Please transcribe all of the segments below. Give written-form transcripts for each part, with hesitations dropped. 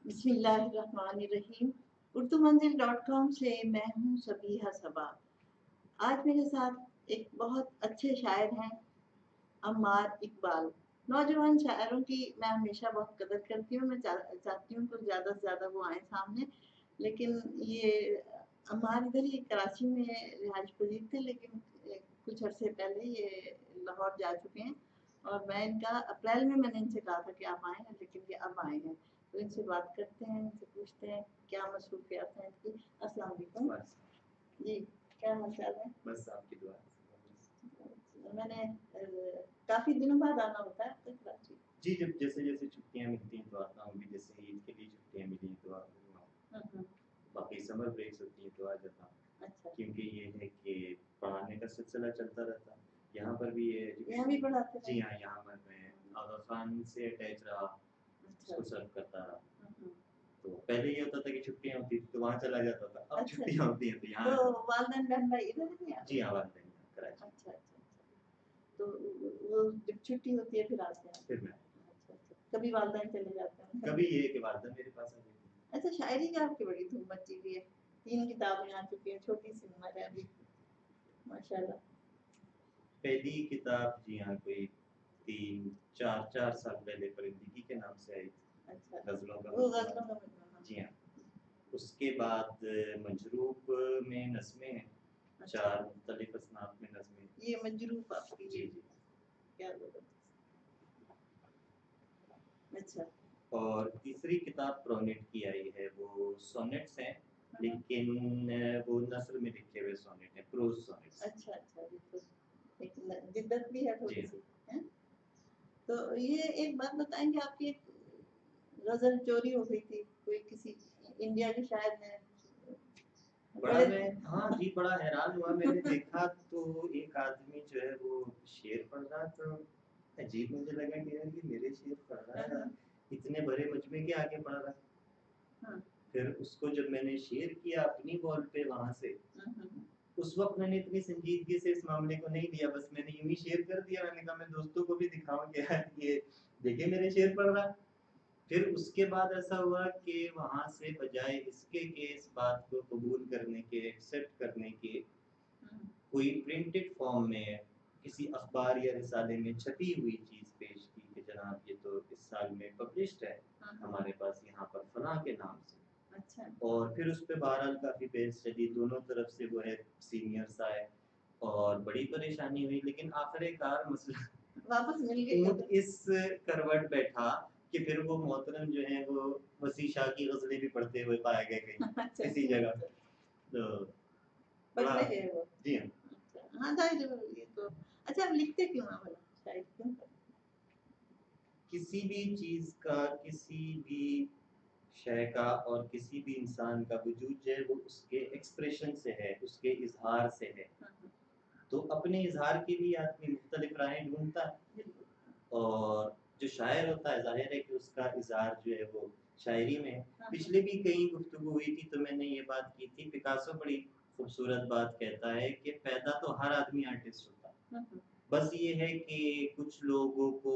بسم اللہ الرحمن الرحیم. اردو منزل.com سے میں ہوں سبیحہ صبا. آج میرے ساتھ ایک بہت اچھے شاعر ہیں، عمار اقبال. نوجوان شاعروں کی میں ہمیشہ بہت قدر کرتی ہوں. میں چاہتی ہوں کہ زیادہ سے زیادہ وہ آئیں سامنے، لیکن یہ عمار ادھر ہی کراچی میں رہائش پذیر تھے، لیکن کچھ عرصے پہلے یہ لاہور جا چکے ہیں. اور میں ان کا اپریل میں نے ان سے کہا تھا کہ آپ آئیں ہیں، لیکن یہ اب آئے ہیں. تو ان سے بات کرتے ہیں، ان سے پوچھتے ہیں کیا مصروفیات ہیں ان کی. السلام علیکم جی، کیا حال چال ہے؟ بس آپ کی دعا. میں نے کافی دنوں بعد آنا ہوتا ہے اب تک کراچی. جی، جب جیسے جیسے چھٹیاں ملتی ہیں تو آتا ہوں بھی. جیسے عید کے لیے چھٹیاں ملی تو آ گیا. باقی سمر بریکس ہوتی ہیں تو آ جاتا ہوں. اچھا، کیونکہ یہ ہے کہ پڑھانے کا سلسلہ چلتا رہتا ہے. یہاں پر بھی یہ یہاں بھی پڑھاتے ہیں؟ جی ہاں، یہاں پر میں آغا خان سے اٹیچ رہا، اس کو سرو کرتا رہا. تو پہلے یہ ہوتا تھا کہ چھٹیاں ہوتی تھی تو وہاں چلا جاتا تھا. اب چھٹیاں ہوتی ہیں تو یہاں. تو والدین بہن بھائی ادھر نہیں آتے؟ جی ہاں، والدین کراچی. اچھا اچھا اچھا. تو وہ جب چھٹی ہوتی ہے پھر آتے ہیں؟ پھر میں اچھا اچھا. کبھی والدین چلے جاتے ہیں؟ کبھی یہ کہ والدہ میرے پاس آ جاتی ہے. اچھا، شاعری کا آپ کی بڑی دھوم مچی ہوئی ہے. 3 کتابیں آ چکی ہیں، چھوٹی سی عمر ہے ابھی، ماشاء اللہ. پہلی کتاب جی ہاں کوئی 4 سال پہلے پرندگی کے نام سے آئی تھی. اچھا، غزلوں کا وہ غزلوں کا مجموعہ. جی ہاں. اس کے بعد مجروب میں نظمیں ہیں، 4 مختلف اصناف میں نظمیں. یہ مجروب آپ کی؟ جی جی. کیا زبردست. اچھا. اور تیسری کتاب پرونٹ کی آئی ہے، وہ سونیٹس ہیں، لیکن وہ نثر میں لکھے ہوئے سونیٹ ہیں، پروز سونیٹس. اچھا اچھا. ایک جدت بھی ہے تھوڑی سی. تو یہ ایک بات بتائیں گے، آپ کی ایک غزل چوری ہو گئی تھی، کوئی کسی انڈیا کے شاعر نے. بڑا میں ہاں جی بڑا حیران ہوا. میں نے دیکھا تو ایک آدمی جو ہے وہ شعر پڑھ رہا تھا. عجیب مجھے لگا کہ یار یہ میرے شعر پڑھ رہا ہے، اتنے بڑے مجموعے کے آگے پڑھ رہا ہے. پھر اس کو جب میں نے شیئر کیا اپنی وال پہ وہاں سے، اس وقت میں نے اتنی سنجیدگی سے اس معاملے کو نہیں لیا. بس میں نے یوں ہی شیئر کر دیا. میں نے کہا میں دوستوں کو بھی دکھاؤں کہ یہ دیکھیں میرے شعر پڑھ رہا. پھر اس کے بعد ایسا ہوا کہ وہاں سے بجائے اس کے کہ اس بات کو قبول کرنے کے، ایکسیپٹ کرنے کے، کوئی پرنٹڈ فارم میں کسی اخبار یا رسالے میں چھپی ہوئی چیز پیش کی کہ جناب یہ تو اس سال میں پبلشڈ ہے ہمارے پاس یہاں پر فلاں کے نام سے. اچھا. اور پھر اس پہ بہرحال کافی بحث چلی، دونوں طرف سے وہ ہے سینئرز آئے اور بڑی پریشانی ہوئی. لیکن آخر کار مسئلہ واپس مل گئی. اس کروٹ بیٹھا کہ پھر وہ محترم جو ہیں وہ وسیع شاہ کی غزلیں بھی پڑھتے ہوئے پائے گئے کہیں کسی جگہ. تو جی ہاں. ہاں ظاہر ہے یہ تو. اچھا، آپ لکھتے کیوں ہیں بھلا؟ شاید کیوں؟ کسی بھی چیز کا، کسی بھی شے کا اور کسی بھی انسان کا وجود جو ہے وہ اس کے ایکسپریشن سے ہے، اس کے اظہار سے ہے. تو اپنے اظہار کے لیے آدمی مختلف راہیں ڈھونڈتا ہے. اور جو شاعر ہوتا ہے ظاہر ہے کہ اس کا اظہار جو ہے وہ شاعری میں ہے. پچھلے بھی کئی گفتگو ہوئی تھی تو میں نے یہ بات کی تھی، پکاسو بڑی خوبصورت بات کہتا ہے کہ پیدا تو ہر آدمی آرٹسٹ ہوتا ہے، بس یہ ہے کہ کچھ لوگوں کو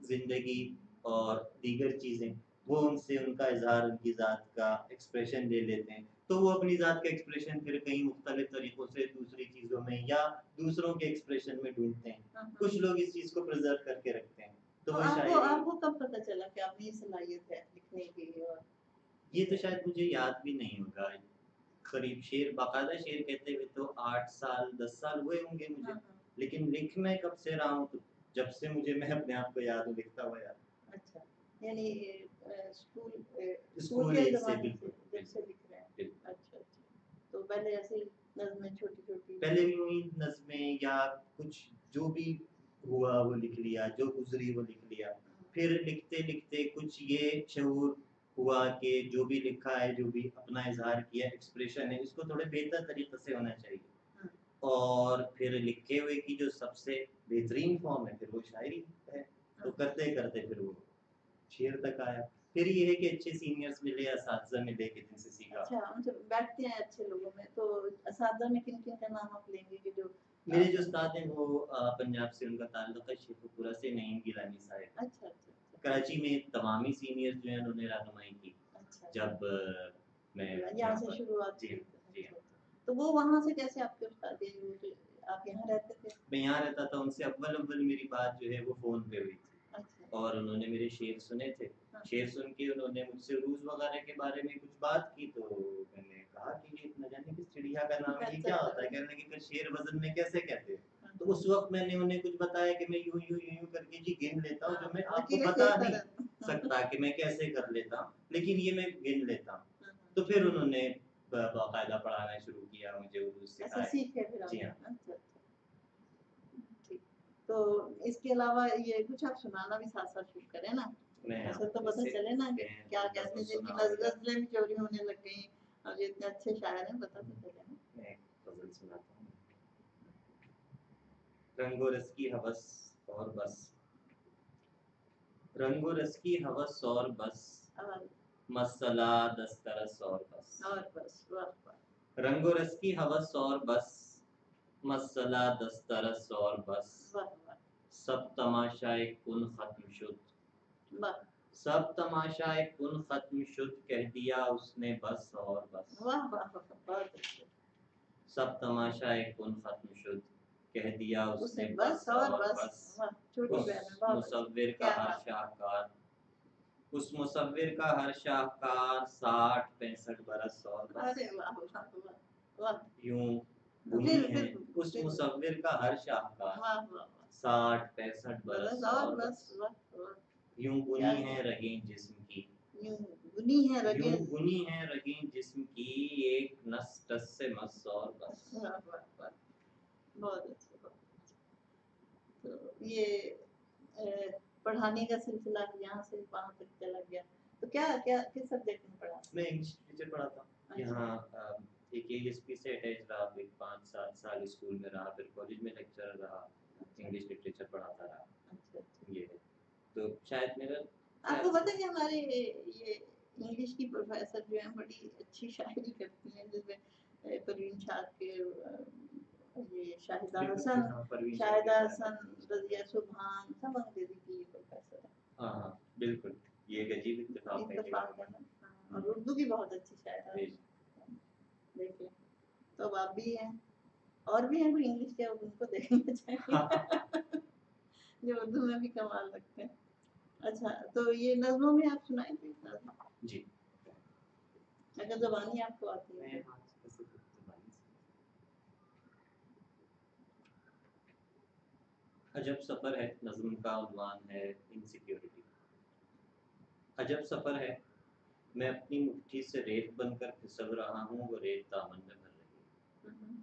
زندگی اور دیگر چیزیں وہ ان سے ان کا اظہار، ان کی ذات کا ایکسپریشن لے لیتے ہیں، تو وہ اپنی ذات کا ایکسپریشن پھر کئی مختلف طریقوں سے دوسری چیزوں میں یا دوسروں کے ایکسپریشن میں ڈھونڈتے ہیں. کچھ لوگ اس چیز کو پرزرو کر کے رکھتے ہیں. تو آپ کو کب پتہ چلا کہ آپ میں یہ صلاحیت ہے لکھنے کی؟ اور یہ تو شاید مجھے یاد بھی نہیں ہوگا. قریب شعر، باقاعدہ شعر کہتے ہوئے تو 8 سال 10 سال ہوئے ہوں گے مجھے. لیکن لکھ میں کب سے رہا ہوں؟ تو جب سے مجھے میں اپنے آپ کو یاد ہوں لکھتا ہوا یاد. اچھا، یعنی اسکول کے زمانے سے جب سے لکھ رہے ہیں. اچھا اچھا. تو پہلے ایسے نظمیں چھوٹی چھوٹی، پہلے یوں ہی نظمیں یا کچھ جو بھی ہوا وہ لکھ لیا، جو گزری وہ لکھ لیا. پھر لکھتے لکھتے کچھ یہ شعور ہوا کہ جو بھی لکھا ہے، جو بھی اپنا اظہار کیا ایکسپریشن ہے، اس کو تھوڑے بہتر طریقے سے ہونا چاہیے. اور پھر لکھے ہوئے کی جو سب سے بہترین فارم ہے پھر وہ شاعری ہے. تو کرتے کرتے پھر وہ شعر تک آیا. پھر یہ ہے کہ اچھے سینئرز ملے، اساتذہ ملے کہ جن سے سیکھا. اچھا، ہم جب بیٹھتے ہیں اچھے لوگوں میں تو اساتذہ میں کن کن کا نام آپ لیں گے کہ جو میرے جو استاد ہیں وہ پنجاب سے ان کا تعلق ہے، شیخو پورہ سے نعیم گیلانی صاحب. اچھا اچھا. کراچی میں تمامی سینئر جو ہیں انہوں نے رہنمائی کی اچھا جب میں یہاں سے شروعات جی کی. جی ہاں. تو وہ وہاں سے کیسے آپ کے استاد آپ یہاں رہتے تھے؟ میں یہاں رہتا تھا. ان سے اول میری بات جو ہے وہ فون پہ ہوئی تھی. اچھا. اور انہوں نے میرے شعر سنے تھے. شعر سن کے انہوں نے مجھ سے عروج وغیرہ کے بارے میں کچھ بات کی. تو میں نے کہا کہ یہ نہ جانے کس چڑیا کا نام ہے, یہ کیا ہوتا ہے. کہنے لگے کہ شعر وزن میں کیسے کہتے ہیں. تو اس وقت میں نے انہیں کچھ بتایا کہ میں یوں یوں یوں کر کے جی گن لیتا ہوں, جو میں آپ کو بتا نہیں سکتا کہ میں کیسے کر لیتا ہوں, لیکن یہ میں گن لیتا ہوں. تو پھر انہوں نے باقاعدہ پڑھانا شروع کیا, مجھے اردو سکھایا. جی ہاں. تو اس کے علاوہ یہ کچھ آپ سنانا بھی ساتھ ساتھ شروع کریں نا, ایسا تو پتہ چلے نا کیا کہتے ہیں جن کی نظریں بھی چوری ہونے لگ گئی اور جو اتنے اچھے شاعر ہیں, پتہ تو چلے نا. میں ایک غزل سناتا ہوں. رنگ و رس کی ہوس اور بس, رنگ و رس کی ہوس اور بس, مسئلہ دسترس اور بس. رنگ و رس کی ہوس اور بس, مسئلہ دسترس اور بس. سب تماشائے کن ختم شد, سب تماشائے کن ختم شد, کہہ دیا اس نے بس اور بس. سب تماشائے کن ختم شد, کہہ دیا اس نے بس اور بس. اس مصور کا ہر شاہکار, اس مصور کا ہر شاہکار 60-65 برس اور بس. یوں بنی ہے اس مصور کا ہر شاہکار 60-65 برس اور بس. یوں بنی ہے رگیں جسم کی, یوں بنی ہے رگیں جسم کی, ایک نس ٹس سے مس اور بس. بہت اچھا. تو یہ پڑھانے کا سلسلہ یہاں سے وہاں تک چلا گیا, تو کیا کیا کس سبجیکٹ میں پڑھا؟ میں انگلش ٹیچر پڑھاتا ہوں یہاں. ایک ASP سے اٹیچ رہا, پھر 5-7 سال اسکول میں رہا, پھر کالج میں لیکچرر رہا, انگلش لٹریچر پڑھاتا رہا. یہ ہے. تو شاید میرا آپ کو پتہ ہے کہ ہمارے یہ انگلش کی پروفیسر جو ہیں بڑی اچھی شاعری کرتی ہیں, جس میں پروین شاہ کے یہ شاہدہ حسن, رضیہ سبحان, سب انگریزی کی یہ پروفیسر ہیں. ہاں بالکل, یہ ایک عجیب اتفاق ہے. اور اردو کی بہت اچھی شاعر ہے. دیکھیں تو اب آپ بھی ہیں, اور بھی ہیں کوئی انگلش کے, ان کو دیکھنا چاہیے جو اردو میں بھی کمال رکھتے ہیں. اچھا, تو یہ نظموں میں آپ سنائیں گے؟ جی, اگر زبانی آپ کو آتی ہے. عجب سفر ہے نظم کا عنوان ہے انسیکیورٹی. عجب سفر ہے, میں اپنی مٹھی سے ریت بن کر پھسل رہا ہوں, وہ ریت دامن میں بھر رہی ہے.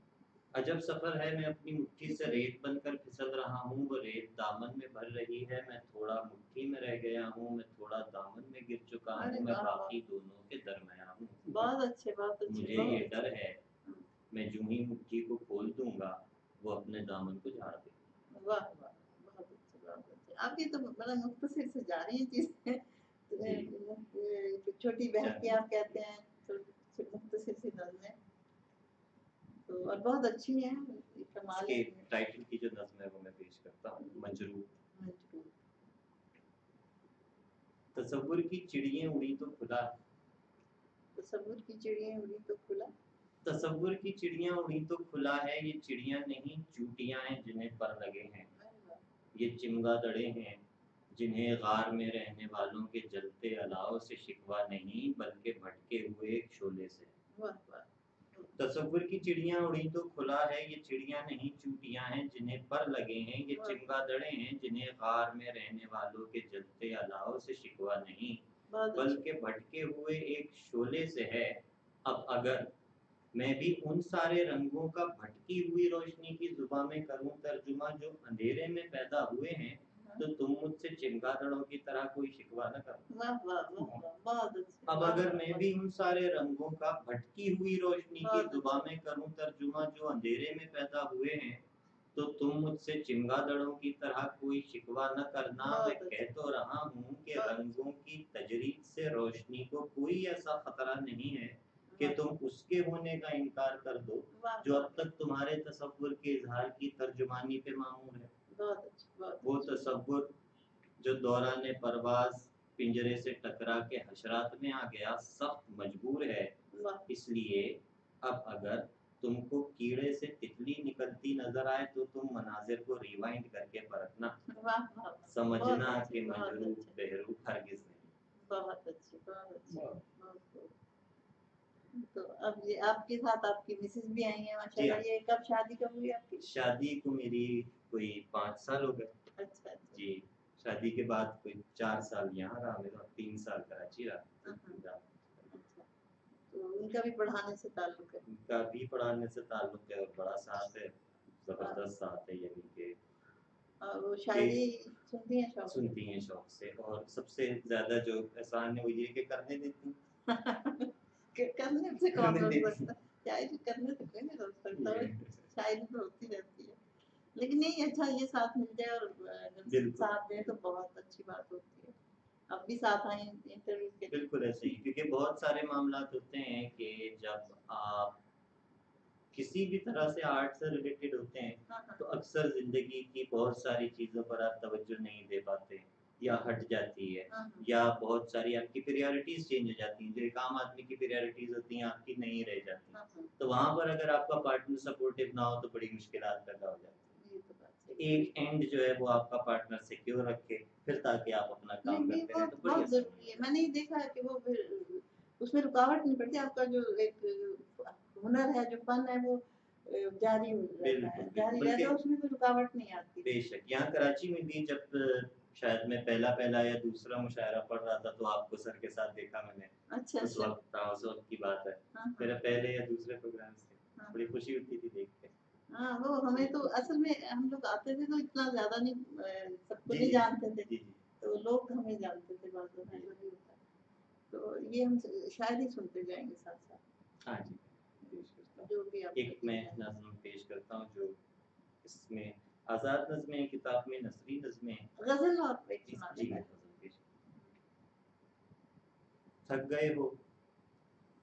عجب سفر ہے, میں اپنی مٹھی سے ریت بن کر پھسل رہا ہوں, وہ ریت دامن میں بھر رہی ہے. میں تھوڑا مٹھی میں رہ گیا ہوں, میں تھوڑا دامن میں گر چکا ہوں, میں باقی دونوں کے درمیان ہوں. بہت اچھے, بہت اچھے. مجھے یہ ڈر ہے میں جو ہی مٹھی کو کھول دوں گا وہ اپنے دامن کو جھاڑ دے گا. واہ واہ, بہت اچھے, بہت اچھے. آپ یہ تو بڑا مختصر سے جا رہی ہیں چیزیں. چھوٹی بہن کی آپ کہتے ہیں, مختصر سی نظمیں تو اور بہت اچھی ہیں. اس کے ٹائٹل کی جو نظم ہے وہ میں پیش کرتا ہوں. مجروح. تصور کی چڑییں اڑی تو کھلا, تصور کی چڑیاں اڑی تو کھلا, تصور کی چڑیاں اڑی تو کھلا ہے. یہ چڑیاں نہیں چوٹیاں ہیں جنہیں پر لگے ہیں. یہ چمگادڑے ہیں جنہیں غار میں رہنے والوں کے جلتے الاؤ سے شکوہ نہیں, بلکہ بھٹکے ہوئے ایک شعلے سے. تصور کی چڑیاں اڑی تو کھلا ہے. یہ چڑیاں نہیں چوٹیاں ہیں جنہیں پر لگے ہیں. یہ چمگادڑے ہیں جنہیں غار میں رہنے والوں کے جلتے الاؤ سے شکوہ نہیں, بلکہ بھٹکے ہوئے ایک شعلے سے ہے. اب اگر میں بھی ان سارے رنگوں کا بھٹکی ہوئی روشنی کی زبان میں کروں ترجمہ جو اندھیرے میں پیدا ہوئے ہیں, تو تم مجھ سے چمگادڑوں کی طرح کوئی شکوہ نہ کرو. اب اگر میں بھی ان سارے رنگوں کا بھٹکی ہوئی روشنی کی زبان میں کروں ترجمہ جو اندھیرے میں پیدا ہوئے ہیں, تو تم مجھ سے چمگادڑوں کی طرح کوئی شکوہ نہ کرنا. میں کہہ تو رہا ہوں کہ رنگوں کی تجرید سے روشنی کو کوئی ایسا خطرہ نہیں ہے کہ تم اس کے ہونے کا انکار کر دو جو اب تک تمہارے تصور کے اظہار کی ترجمانی پہ معمور ہے. وہ تصور जो दौरान परवाज पिंजरे से टकरा के हशरात में आ गया, सख्त मजबूर है, वाह इसलिए अब अगर तुमको कीड़े से तितली निकलती नजर आए तो तुम मनाजिर को रिवाइंड करके परखना, वाह वाह, समझना बहुत कि अच्छे, बहुत मजरूफ अच्छे, बहरूफ हरगिज नहीं। बहुत अच्छे, बहुत अच्छे, वाह। बहुत खूब। तो अब ये आपके साथ आपकी मिसेज भी आई हैं जी माशाल्लाह। हाँ, ये कब शादी कब हुई आपकी? शादी को मेरी कोई 5 साल हो गए। अच्छा अच्छा। जी, शादी के बाद कोई 4 साल यहाँ रहा मेरा, 3 साल कराची रहा। अच्छा, तो उनका भी पढ़ाने से ताल्लुक है? उनका भी पढ़ाने से ताल्लुक है और बड़ा साथ है, जबरदस्त साथ है, यानी कि और वो शायरी सुनती हैं शौक से? सुनती हैं शौक से, और सबसे ज्यादा जो एहसान है वो ये कि करने देती हैं। करने से कौन करने रोक देती सकता है? शायरी करने से कोई नहीं रोक सकता है, हैं। शायरी तो होती रहती है। लेकिन नहीं, अच्छा ये साथ मिल जाए और अगर बिल्कुल साथ दें तो बहुत अच्छी बात होती है। अब भी साथ आए इंटरव्यू के लिए? बिल्कुल ऐसे ही, क्योंकि बहुत सारे मामला होते हैं कि जब आप किसी भी तरह से आर्ट से रिलेटेड होते हैं हाँ हाँ तो अक्सर ज़िंदगी की बहुत सारी चीज़ों पर आप तवज्जो नहीं दे पाते या हट जाती है, हाँ हाँ या बहुत सारी आपकी प्रायोरिटीज़ चेंज हो जाती हैं, जो एक आम आदमी की प्रायोरिटीज़ होती हैं आपकी नहीं रह जाती। हाँ हाँ, तो वहाँ पर अगर आपका पार्टनर सपोर्टिव ना हो तो बड़ी मुश्किलात पैदा हो जाती ये तो बात हैं। सही है। एक एंड जो है वो आपका पार्टनर सिक्योर रखे, फिर ताकि आप अपना नहीं काम नहीं, करते वो रहें तो बड़ी बहुत आसानी ज़रूरी हो है। मैंने ये देखा है कि वो फिर उसमें रुकावट नहीं पड़ती। आपका जो एक हुनर है, जो फन है, वो जारी रहता बिल्कुल, है, बिल्कुल। जारी बल्कि रहता है, उसमें कोई रुकावट नहीं आती। बेशक, यहाँ कराची में भी जब शायद मैं पहला या दूसरा मुशायरा पढ़ रहा था तो आपको सर के साथ देखा मैंने। अच्छा उस अच्छा। वक़्त था, उस वक़्त की बात है। हाँ मेरा हाँ पहले या दूसरे प्रोग्राम्स थे। हाँ बड़ी खुशी होती थी देख के। हाँ, वो हमें तो असल में हम लोग आते थे तो इतना ज़्यादा नहीं सबको जी, नहीं जी। जानते थे, जी, जी। तो लोग हमें जानते थे बाद में, जी। ऐसा भी होता है। तो ये हम शायरी सुनते जाएंगे साथ साथ, हाँ जी, पेश करता हूँ। जो भी आपने एक मैं लिखा है। नज़्म पेश करता हूँ जो इसमें आज़ाद नज़्में किताब में नसरी नज़्में गज़ल आप एक इस सुना जी, देना। नज़्म पेश। थक गए हो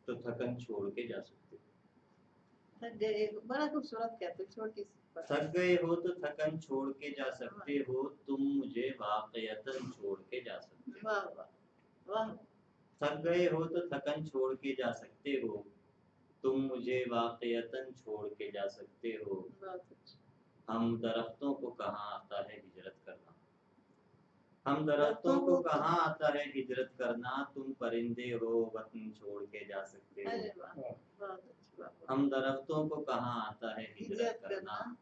तो थकन छोड़ के जा सकते हो। थक गए हो, बड़ा खूबसूरत कहते हो, छोटी सी बात। थक गए हो तो थकन छोड़ के जा सकते हो, तुम मुझे वाक़यतन छोड़ के जा सकते हो। वाह वाह वाह, थक गए हो तो थकन छोड़ के जा सकते हो, तुम मुझे वाक़यतन छोड़ के जा सकते हो। बहुत अच्छा। हम दरख्तों को कहाँ आता है हिजरत करना, हम दरख्तों दरख्तों को को, कहाँ आता है हिजरत करना, तुम परिंदे हो वतन छोड़ के जा सकते हो। अरे वाह, बहुत अच्छी बात। हम दरख्तों को कहाँ आता है हिजरत हिजरत करना, करना,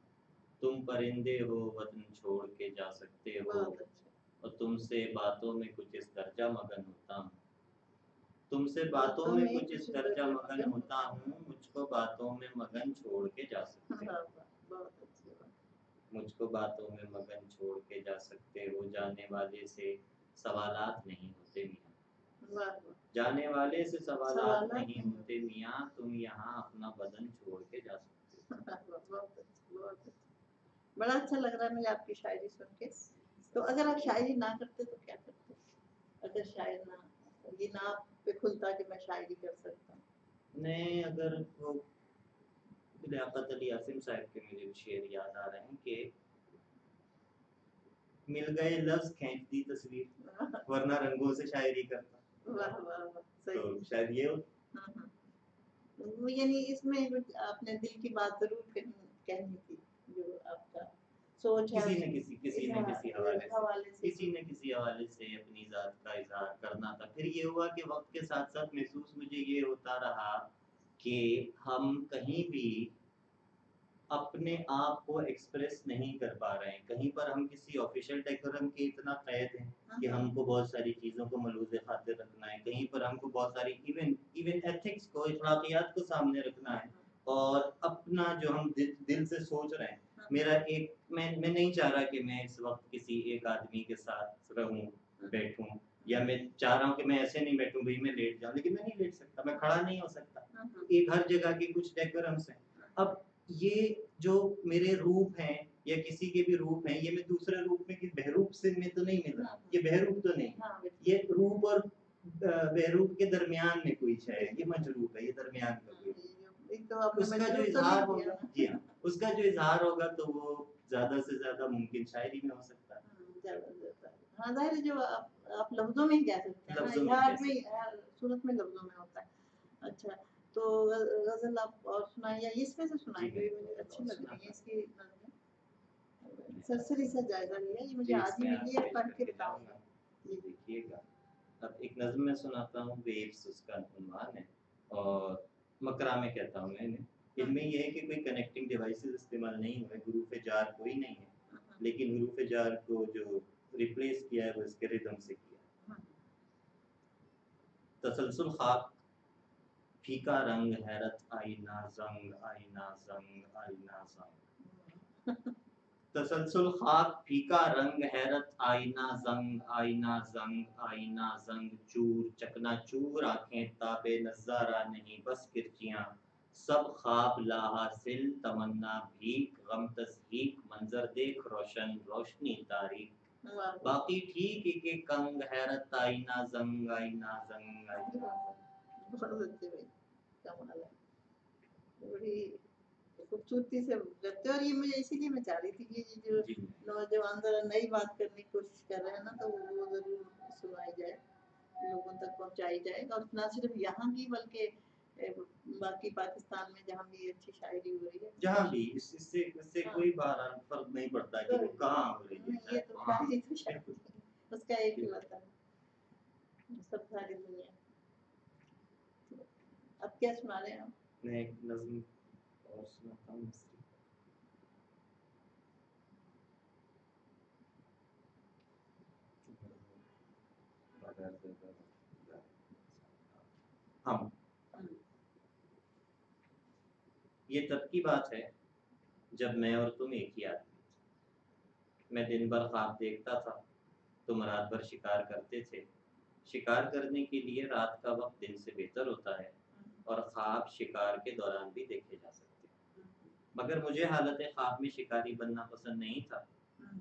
तुम परिंदे हो वतन छोड़ के जा सकते हो। बहुत अच्छा। और तुमसे बातों में कुछ इस दर्जा मगन होता हूँ, तुमसे बातों बातों में में कुछ इस कुछ दर्जा दर्जा मगन मगन होता होता हूँ, हूँ। मुझको बातों में मगन छोड़ के जा सकते वाह हो। वाह, बहुत अच्छी बात। मुझको बातों में मगन छोड़ के जा सकते हो, जाने वाले से सवालात नहीं होते मियाँ, वाह वाह, जाने वाले से सवालात सवालात नहीं नहीं होते मियाँ, तुम यहाँ अपना बदन छोड़ के जा सकते हो। वाह वाह, बहुत अच्छा, बहुत अच्छा। बड़ा अच्छा लग रहा है मुझे आपकी शायरी सुन के। तो अगर आप शायरी ना करते तो क्या करते? अगर शायर ना, ये ना आप पे खुलता कि मैं शायरी कर सकता हूँ? मैं अगर वो लियाकत अली आसिम साहब के मुझे शेर याद आ रहे हैं कि मिल गए लफ्ज खींच दी तस्वीर, वरना रंगों से शायरी करता। वाह वाह वाह, तो सही। शायद ये हो। हाँ हाँ, वो यानी इसमें कुछ आपने दिल की बात जरूर कहनी थी, जो आपका सोच है किसी न किसी हवाले से किसी न किसी हवाले से अपनी ज़ात का इज़हार करना था। फिर ये हुआ कि वक्त के साथ साथ महसूस मुझे ये होता रहा कि हम कहीं भी अपने आप को एक्सप्रेस नहीं कर पा रहे हैं। कहीं पर हम किसी ऑफिशियल डेकोरम के इतना कैद हैं कि हमको बहुत सारी चीज़ों को मलूज़ खातिर रखना है, कहीं पर हमको बहुत सारी इवन एथिक्स को, अखलाकियात को सामने रखना है, और अपना जो हम दिल से सोच रहे हैं। मेरा एक मैं नहीं चाह रहा कि मैं इस वक्त किसी एक आदमी के साथ रहूं, बैठूं, या मैं चाह रहा हूं कि मैं ऐसे नहीं बैठूं भाई मैं लेट जाऊं, लेकिन मैं नहीं लेट सकता, मैं खड़ा नहीं हो सकता। एक हर जगह के कुछ डेकोरम्स हैं। अब ये जो मेरे रूप हैं या किसी के भी रूप हैं, ये मैं दूसरे रूप में, कि बहरूप से में तो नहीं मिल रहा, ये बहरूप तो नहीं, ये रूप और बहरूप के दरमियान में कोई है, ये मजरूप है, ये दरमियान का कोई। तो आपने उसका जो मजरूर तो इजहार नहीं होगा, किया जी हाँ, उसका जो इजहार होगा तो वो ज्यादा से ज्यादा मुमकिन शायरी में हो सकता है। ज़्यादा से ज़्यादा। हाँ ظاहिर है जो आप लफ्जों में ही कह सकते हैं ना, लफ्जों में इजहार कैसे? में हर सूरत में लफ्जों में होता है। अच्छा तो गजल आप और सुनाइए, या इसमें से जी सुनाइए, मैं ये मुझे अच्छी और लग रही है सुनाता इसकी नज़में। सरसरी सा जायजा लिया, ये मुझे जी आज ही इसमें मिली आज है, पेश पढ़ के करके बताऊंगी। जाऊंगा, जी जी। देखिएगा। अब एक नज़्म मैं सुनाता हूँ, वेव्स उसका उन्वान है, और मकरा में कहता हूँ मैं इन्हें। इनमें यह है कि कोई कनेक्टिंग डिवाइसेस इस्तेमाल नहीं हुए, हुरूफ जार कोई नहीं है, लेकिन हुरूफ जार को जो रिप्लेस किया है वो इसके रिदम से किया है। तसलसल खाक फीका रंग हैरत आईना जंग आईना जंग आईना जंग। तसलसल खाक फीका रंग हैरत आईना जंग आईना जंग चूर चकना चूर आंखें ताबे नजारा नहीं बस किरचियां सब ख्वाब लाहासिल तमन्ना भीख गम तस्दीक मंजर देख रोशन रोशनी तारीख वाह बाकी ठीक एक एक कंग हैरत आईना जंग आईना जंग आईना बहुत अच्छे भाई, कमाल है, बड़ी खूबसूरती से करते हैं। और ये मुझे इसीलिए मैं चाह रही थी कि ये जो जी नौजवान जरा नई बात करने की कोशिश कर रहे हैं ना, तो वो जरूर सुनाई जाए, लोगों तक पहुंचाई जाए, और ना सिर्फ यहाँ की बल्कि बाकी पाकिस्तान में जहाँ भी अच्छी शायरी हो रही है, जहाँ भी इससे इससे हाँ कोई बहरहाल फर्क नहीं पड़ता कि वो कहाँ हो रही है, ये चाहे तो हाँ शायरी तो शायरी बिल्कुल है, उसका एक ही बिल्कुल। वतन है, सब सारी दुनिया। अब क्या सुना रहे हैं आप? मैं एक नज़्म और सुनाता हूँ मिस्री। हम ये तब की बात है जब मैं और तुम एक ही आदमी थे। मैं दिन भर ख्वाब देखता था, तुम रात भर शिकार करते थे। शिकार करने के लिए रात का वक्त दिन से बेहतर होता है, और ख्वाब शिकार के दौरान भी देखे जा सकते हैं। मगर मुझे हालत ख्वाब में शिकारी बनना पसंद नहीं था,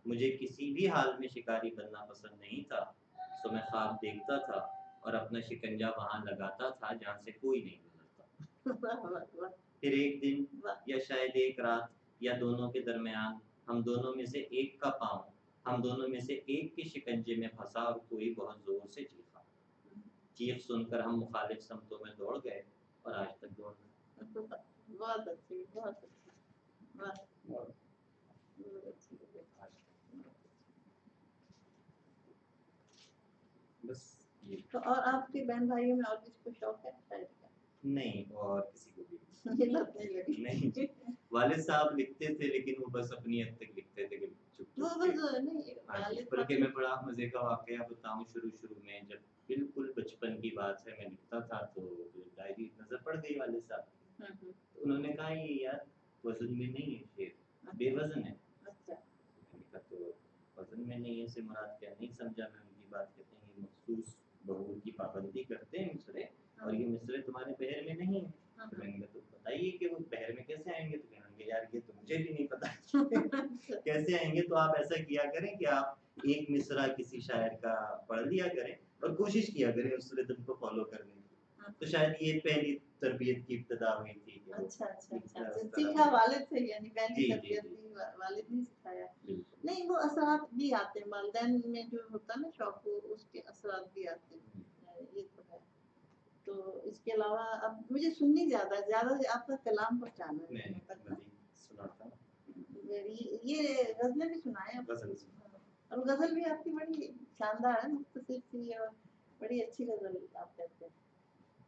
मुझे किसी भी हाल में शिकारी बनना पसंद नहीं था। तो मैं ख्वाब देखता था और अपना शिकंजा वहां लगाता था जहाँ से कोई नहीं गुजरता। वाह वाह वाह फिर एक दिन वाह, या शायद एक रात या दोनों के दरमियान हम दोनों में से एक का पाँव हम दोनों में से एक के शिकंजे में फंसा और कोई बहुत जोर से चीखा। चीख सुनकर हम मुखालिफ समतों में दौड़ गए और आज तक दौड़ रहे बहुत अच्छी, बहुत अच्छी, वाह हैं। और बहुत अच्छी लगी। आज बस ये तो और आपके बहन भाइयों में और किसी को शौक है शायरी का? नहीं, और किसी को भी ये लत नहीं लगी। नहीं जी। वालिद साहब लिखते थे लेकिन वो बस अपनी हद तक लिखते थे कि चुप वो चुप के। बस नहीं हाँ जी, वालिद बल्कि अपने मैं बड़ा मजे का वाकया बताऊं, शुरू में जब बिल्कुल बचपन की बात है मैं लिखता था तो डायरी नजर पड़ गई वालिद साहब की। तो उन्होंने कहा ये यार वजन में नहीं है, शेर बेवजन है। अच्छा मैंने कहा तो वजन में नहीं है से मुराद क्या, नहीं समझा मैं उनकी बात। कहते हैं ये मखसूस बहूर की पाबंदी करते हैं मिसरे, और ये मिसरे तुम्हारे बहर में नहीं है। तो मैंने कहा तो बताइए कि वो बहर में कैसे आएंगे। तो कहेंगे यार ये तो मुझे भी नहीं पता कैसे आएंगे। तो आप ऐसा किया करें कि आप एक मिसरा किसी शायर का पढ़ लिया करें और कोशिश किया करें उस रिदम को फॉलो करने की। तो शायद ये पहली तरबियत की इब्तिदा हुई थी कि वो अच्छा अच्छा इस अच्छा, तरह सीखा वालिद से, यानी पहली जी जी तरबियत जी भी वालिद ने सिखाया। बिल्कुल नहीं वो असरात भी आते हैं वालिदैन में, जो होता है ना शौक, वो उसके असरात भी आते हैं, ये तो है। तो इसके अलावा अब मुझे सुननी ज्यादा ज्यादा आपका कलाम पहुंचाना है मैं लोगों तक ना। मजीद सुनाता हूँ ये गजलें भी सुनाए आप। गजल। और गजल भी आपकी बड़ी शानदार है, मुख्तसर सी, और बड़ी अच्छी गजल आप कहते हैं।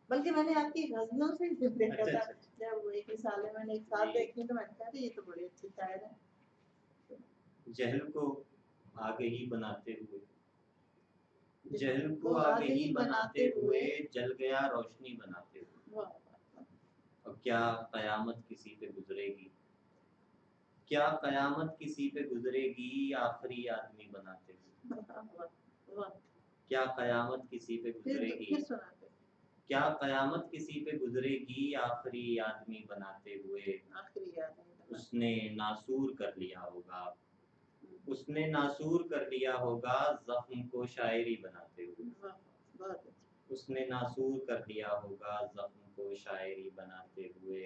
बल्कि मैंने आपकी गजलों से ही देखा अच्छा था, अच्छा अच्छा जब एक रिसाले मैंने एक साथ जी। देखी, तो मैंने कहा ये तो बड़ी अच्छी शायर है। जहल को आगे ही बनाते हुए, जहल जहल को आगे ही बनाते हुए जल गया रोशनी बनाते हुए। वाह वाह और क्या कयामत किसी पे गुजरेगी, क्या कयामत किसी पे गुजरेगी आखिरी आदमी बनाते हुए। वाह वाह वाह। क्या कयामत किसी पे गुजरेगी, फिर सुनाते, क्या कयामत किसी पे गुजरेगी आखिरी आदमी बनाते हुए। आखिरी याद है। उसने नासूर कर लिया होगा, उसने नासूर कर लिया होगा जख्म को शायरी बनाते हुए। वाह बहुत अच्छा। उसने नासूर कर लिया होगा जख्म को शायरी बनाते हुए।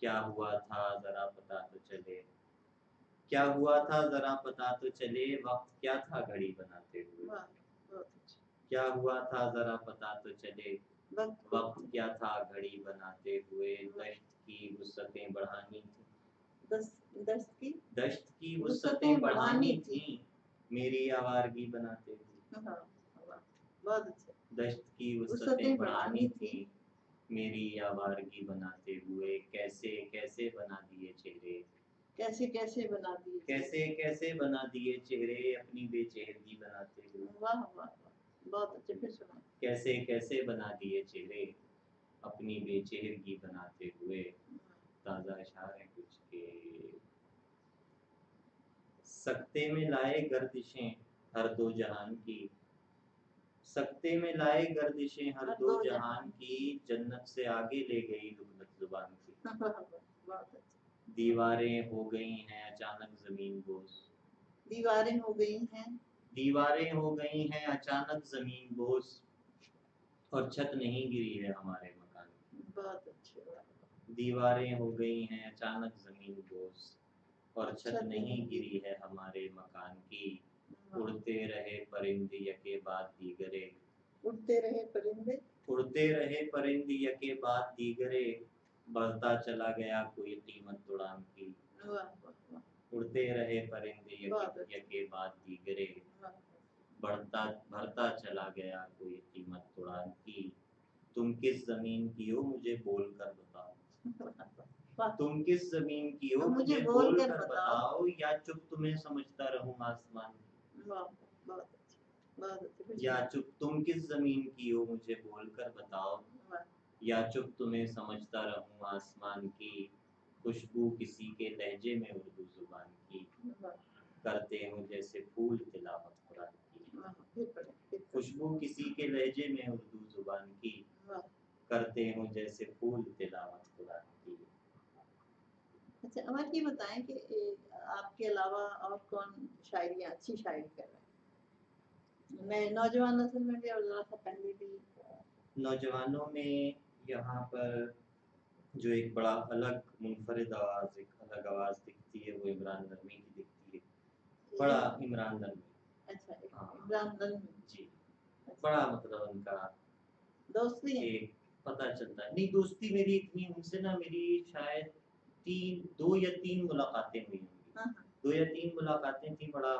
क्या हुआ था जरा पता तो चले, کیا ہوا تھا ذرا پتا تو چلے، وقت کیا تھا گھڑی بناتے ہوئے، واہ بہت اچھا، کیا ہوا تھا ذرا پتا تو چلے، وقت وقت کیا تھا گھڑی بناتے ہوئے، دشت کی وسعتیں بڑھانی تھیں، دست کی دشت کی وسعتیں بڑھانی تھیں، میری آوارگی بناتے ہوئے، ہاں، واہ، بہت اچھا، دشت کی وسعتیں بڑھانی تھیں، میری آوارگی بناتے ہوئے، کیسے کیسے بنا دیے چہرے، کیسے کیسے بنا دیے، کیسے کیسے بنا دیے چہرے اپنی بے چہرگی بناتے ہوئے، واہ واہ واہ، بہت اچھا، پھر سنا، کیسے کیسے بنا دیے چہرے اپنی بے چہرگی بناتے ہوئے، تازہ اشعار ہیں کچھ کے، سکتے میں لائے گردشیں ہر دو جہان کی، سکتے میں لائے گردشیں ہر دو جہان کی، جنت سے آگے لے گئی لغت زبان کی، بہت اچھا، دیواریں ہو گئی ہیں اچانک زمین بوس، دیواریں ہو گئی ہیں، دیواریں ہو گئی ہیں اچانک زمین بوس، اور چھت نہیں گری ہے ہمارے مکان کی، بہت اچھا، دیواریں ہو گئی ہیں اچانک زمین بوس، اور چھت نہیں گری ہے ہمارے مکان کی، اڑتے رہے پرند یکے بعد دیگرے، اڑتے رہے پرندے، اڑتے رہے پرند یکے بعد دیگرے، بڑھتا چلا گیا کوئی قیمت اڑان کی، واہ واہ واہ، اڑتے رہے پرند یکے بعد دیگرے، بڑھتا چلا گیا کوئی قیمت اڑان کی، تم کس زمین کی ہو مجھے بول کر بتاؤ، تم کس زمین کی ہو مجھے بول کر بتاؤ، یا چپ تمہیں سمجھتا رہوں آسمان کی، واہ بہت اچھا، بہت اچھا، یا چپ تم کس زمین کی ہو مجھے بول کر بتاؤ، یا چپ تمہیں سمجھتا رہوں آسمان کی، خوشبو کسی کے لہجے میں اردو زبان کی، کرتے ہوں جیسے پھول تلاوت قرآن کی، خوشبو کسی کے لہجے میں اردو زبان کی، کرتے ہوں جیسے پھول تلاوت قرآن کی۔ اچھا عمر یہ بتائیں کہ آپ کے علاوہ اور کون شاعریاں اچھی شاعری کر رہے ہیں؟ میں نوجوان نسل میں بھی اور ذرا سا پہلے بھی، نوجوانوں میں یہاں پر جو ایک بڑا الگ منفرد آواز، ایک الگ آواز دکھتی ہے، وہ عمران نرمی کی دکھتی ہے، بڑا عمران نرمی، اچھا عمران نرمی، جی، بڑا مطلب ان کا دوستی ہے، ایک پتہ چلتا ہے، نہیں دوستی میری اتنی ان سے نا، میری شاید 2 یا 3 ملاقاتیں ہوئی ہوں گی، 2 یا 3 ملاقاتیں تھیں، بڑا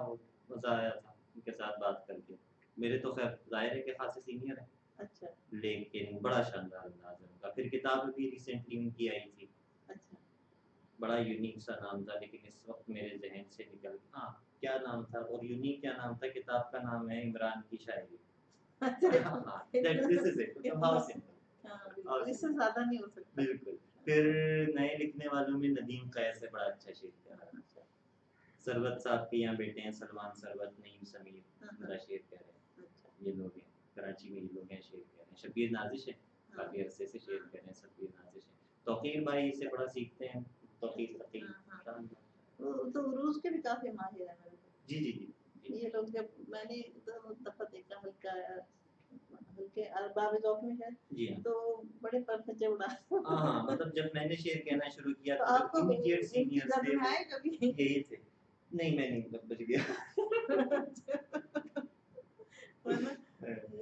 مزہ آیا تھا ان کے ساتھ بات کر کے، میرے تو خیر ظاہر ہے کہ خاصے سینئر ہیں، اچھا، لیکن بڑا شاندار انداز ہے ان کا، پھر کتاب بھی ریسنٹلی ان کی آئی تھی، اچھا، بڑا یونیک سا نام تھا، لیکن اس وقت میرے ذہن سے نکل، ہاں کیا نام تھا، اور یونیک کیا نام تھا، کتاب کا نام ہے عمران کی شاعری، اس سے زیادہ نہیں ہو سکتا، بالکل۔ پھر نئے لکھنے والوں میں ندیم قیس سے بڑا اچھا شعر کہہ رہا ہے، سربت صاحب کے یہاں بیٹے ہیں سلمان سربت، نعیم سمیر بڑا شعر کہہ رہے ہیں، یہ لوگ ہیں کراچی میں، یہ لوگ ہیں شعر کہہ رہے ہیں، شبیر نازش ہے کافی عرصے سے شعر کہہ رہے ہیں، شبیر نازش ہے، توقیر بھائی سے بڑا سیکھتے ہیں، توقیر فقیر، وہ تو عروج کے بھی کافی ماہر ہیں، جی جی جی، یہ لوگ جب میں نے دفعہ دیکھا ہلکے ارباب ذوق میں ہے، جی تو بڑے پرخچے اڑا، ہاں مطلب جب میں نے شعر کہنا شروع کیا تو تو آپ کو امیڈیٹ سینئرز تھے ہے کبھی یہی تھے، نہیں میں نہیں بچ گیا،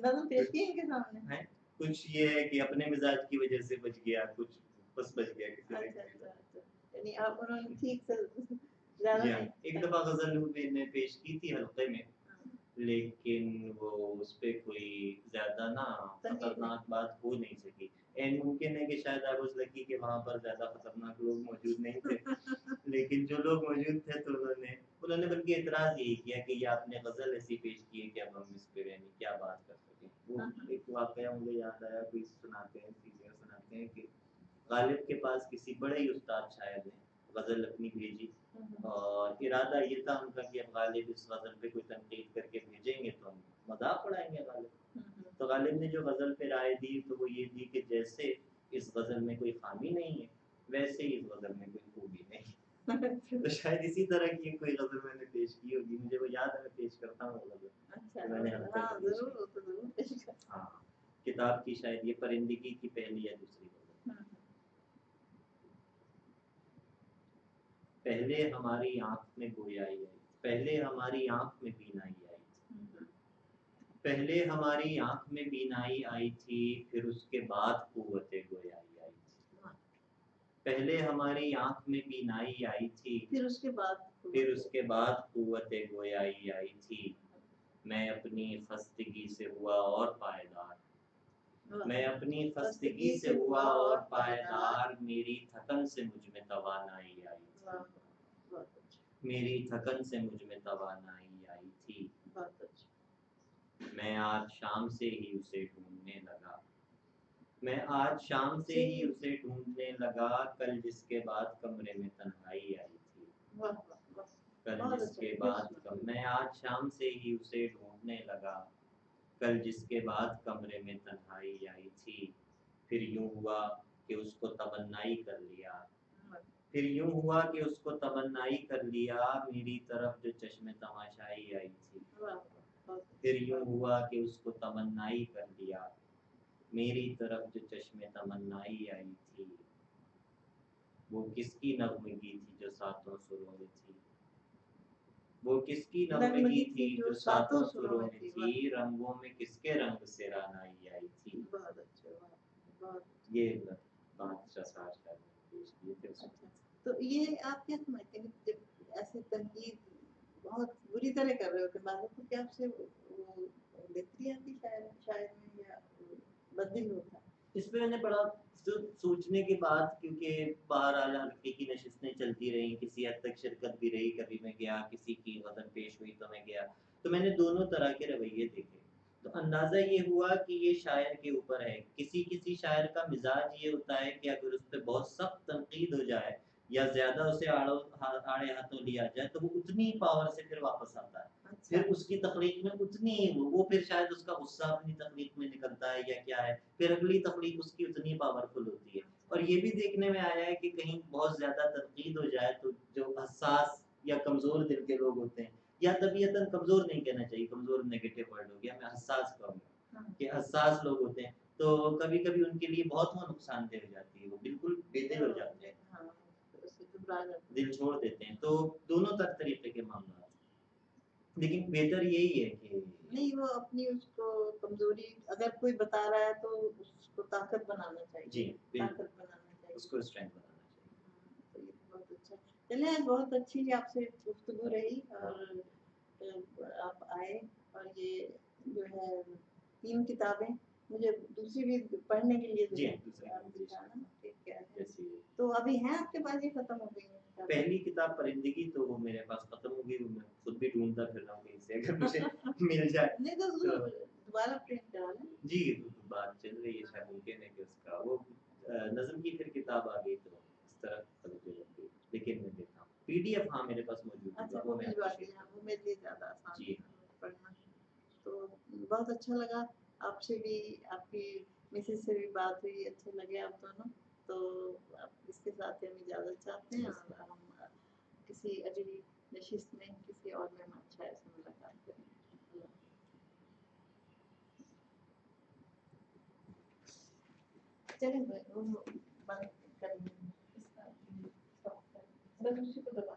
نظم پیش کی ان کے سامنے، کچھ یہ ہے کہ اپنے مزاج کی وجہ سے بچ گیا، کچھ بس بچ گیا کسی نے، یعنی آپ انہوں نے ٹھیک سے زیادہ نہیں، ایک دفعہ غزل میں نے پیش کی تھی حلقے میں، لیکن وہ اس پہ کوئی زیادہ نا خطرناک بات ہو نہیں سکی، اینڈ ممکن ہے کہ شاید آئی واز لکی کہ وہاں پر زیادہ خطرناک لوگ موجود نہیں تھے، لیکن جو لوگ موجود تھے تو انہوں نے بلکہ اعتراض یہی کیا کہ یہ آپ نے غزل ایسی پیش کی ہے کہ اب ہم اس پہ یعنی کیا بات کر سکیں، وہ ایک واقعہ مجھے یاد آیا، کوئی سناتے ہیں سینئر سناتے ہیں کہ غالب کے پاس کسی بڑے ہی استاد شاعر نے غزل اپنی بھیجی، اور ارادہ یہ تھا ان کا کہ اب غالب اس غزل پہ کوئی تنقید کر کے بھیجیں گے تو ہم مذاق اڑائیں گے غالب، تو غالب نے جو غزل پہ رائے دی تو وہ یہ دی کہ جیسے اس غزل میں کوئی خامی نہیں ہے ویسے ہی اس غزل میں کوئی خوبی نہیں، تو شاید اسی طرح کی کوئی غزل میں نے پیش کی ہوگی، مجھے وہ یاد ہے میں پیش کرتا ہوں وہ غزل، میں نے ہاں کتاب کی شاید یہ پرندگی کی پہلی یا دوسری غزل، पहले हमारी आँख में गोयाई आई, पहले हमारी आँख में बीनाई आई थी, पहले हमारी आँख में बीनाई आई थी, फिर उसके बाद कुव्वते गोयाई आई थी। पहले हमारी आँख में बीनाई आई थी, फिर उसके बाद कुव्वते गोयाई आई थी। मैं अपनी खस्तगी से हुआ और पायदार, मैं अपनी खस्तगी से हुआ और पायदार, मेरी थकन से मुझ में तवानाई आई थी, मेरी थकन से मुझ में तवानाई आई थी। मैं आज शाम से ही उसे ढूंढने लगा, मैं आज शाम से ही उसे ढूंढने लगा, कल जिसके बाद कमरे में तन्हाई आई थी, कल जिसके बाद मैं आज शाम से ही उसे ढूंढने लगा, कल जिसके बाद कमरे में तन्हाई आई थी। फिर यूं हुआ कि उसको तमन्नाई कर लिया, फिर यूं हुआ कि उसको तमन्नाई कर लिया, मेरी तरफ जो चश्मे तमाशाई आई थी। फिर यूं हुआ कि उसको तमन्नाई कर लिया, मेरी तरफ जो चश्मे तमन्नाई आई थी। वो किसकी नगमगी थी जो सातों सुरों में थी, वो किसकी नगमगी थी जो सातों सुरों में थी, रंगों में किसके रंग से रानाई आई थी। बहुत अच्छे, बहुत ये बात रसार शायद पेश किए थे उसमें। अच्छा। तो ये आप क्या समझते हैं कि जब ऐसे तनकीद बहुत बुरी तरह कर रहे होते हैं तो क्या आपसे वो बेहतरी आती शायद में या बददिल होता है? इस पे मैंने बड़ा सोचने के बाद, क्योंकि बहरहाल हल्के की नशिस्तें चलती रही, किसी हद तक शिरकत भी रही, कभी मैं गया, किसी की गज़ल पेश हुई तो मैं गया, तो मैंने दोनों तरह के रवैये देखे। तो अंदाज़ा ये हुआ कि ये शायर के ऊपर है। किसी शायर का मिजाज ये होता है कि अगर उस पर बहुत सख्त तनकीद हो जाए या ज़्यादा उसे आड़े हाथों लिया जाए तो वो उतनी ही पावर से फिर वापस आता है। अच्छा। फिर उसकी तख्लीक में उतनी ही वो फिर शायद उसका गुस्सा अपनी तख्लीक में निकलता है या क्या है, फिर अगली तख्लीक उसकी उतनी पावरफुल होती है। और ये भी देखने में आया है कि कहीं बहुत ज़्यादा तनकीद हो जाए तो जो हसास या कमज़ोर दिल के लोग होते हैं, या तबीयतन कमज़ोर नहीं कहना चाहिए, कमज़ोर नेगेटिव वर्ड हो गया, मैं हसास कहूँगा कि हसास लोग होते हैं, तो कभी-कभी उनके लिए बहुत वो नुकसानदेह हो जाती है, वो बिल्कुल बेदिल हो जाते हैं, हाँ, उससे घबरा जाते हैं। दिल छोड़ देते हैं। तो दोनों तरीके के मामला, लेकिन बेहतर यही है कि नहीं, वो अपनी उसको कमजोरी अगर कोई बता रहा है तो उसको ताकत बनाना चाहिए। जी, ताकत बनाना चाहिए, उसको स्ट्रेंथ बनाना चाहिए। तो ये बहुत अच्छा। चलिए, आज बहुत अच्छी आपसे गुफ्तगू रही और आप आए और ये जो है 3 किताबें मुझे दूसरी भी पढ़ने के लिए जी, दिखाना, ठीक है। जैसे तो अभी हैं आपके पास, ये खत्म हो गई है? पहली किताब परिंदगी तो वो मेरे पास खत्म हो गई, वो मैं खुद भी ढूंढता फिर रहा हूँ कहीं से अगर मुझे मिल जाए। नहीं तो दोबारा प्रिंट करा लें। जी, बात चल रही है, शायद मुमकिन है कि उसका वो नज़्म की फिर किताब आ गई तो इस तरह तवज्जो लग गई, लेकिन मैं देखता हूँ पीडीएफ हाँ मेरे पास मौजूद है। अच्छा, वो भिजवा दीजिए, वो मेरे लिए ज़्यादा आसान जी पढ़ना। तो बहुत अच्छा लगा आपसे भी, आपकी मिसेज से भी बात हुई, अच्छे लगे आप दोनों। तो अब इसके साथ हम इजाज़त चाहते हैं और हम किसी अगली नशिस्त में किसी और मेहमान शायर से मुलाकात करेंगे। चलें वो बंद करेंगे, इसका स्टॉप करें, बस उसी को दबा